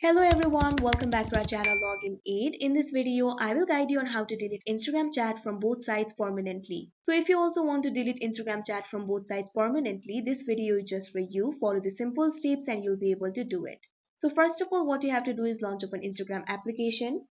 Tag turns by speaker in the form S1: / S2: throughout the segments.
S1: Hello everyone, welcome back to our channel Login Aid. In this video, I will guide you on how to delete Instagram chat from both sides permanently. So if you also want to delete Instagram chat from both sides permanently, this video is just for you. Follow the simple steps and you'll be able to do it. So first of all, what you have to do is launch up an Instagram application.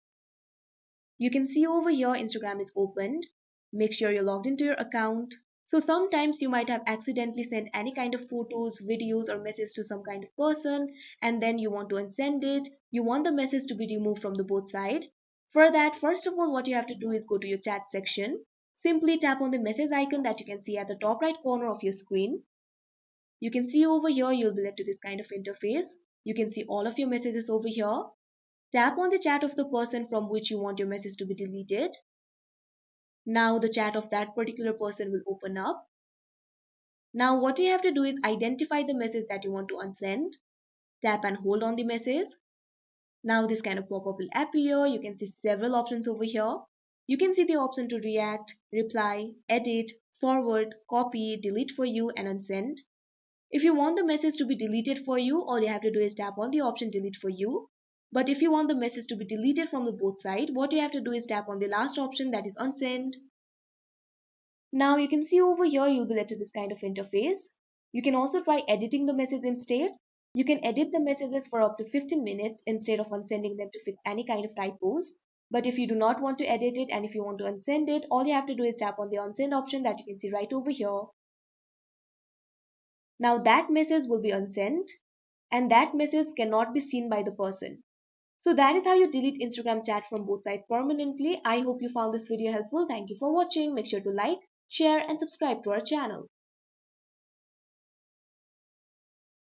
S1: You can see over here Instagram is opened. Make sure you're logged into your account. So sometimes you might have accidentally sent any kind of photos, videos or message to some kind of person and then you want to unsend it. You want the message to be removed from the both side. For that, first of all, what you have to do is go to your chat section. Simply tap on the message icon that you can see at the top right corner of your screen. You can see over here you'll be led to this kind of interface. You can see all of your messages over here. Tap on the chat of the person from which you want your message to be deleted. Now the chat of that particular person will open up. Now what you have to do is identify the message that you want to unsend. Tap and hold on the message. Now this kind of pop-up will appear. You can see several options over here. You can see the option to react, reply, edit, forward, copy, delete for you and unsend. If you want the message to be deleted for you, all you have to do is tap on the option delete for you. But if you want the message to be deleted from the both side, what you have to do is tap on the last option, that is unsend. Now you can see over here you'll be led to this kind of interface. You can also try editing the message instead. You can edit the messages for up to 15 minutes instead of unsending them to fix any kind of typos. But if you do not want to edit it and if you want to unsend it, all you have to do is tap on the unsend option that you can see right over here. Now that message will be unsent and that message cannot be seen by the person. So that is how you delete Instagram chat from both sides permanently. I hope you found this video helpful. Thank you for watching. Make sure to like, share and subscribe to our channel.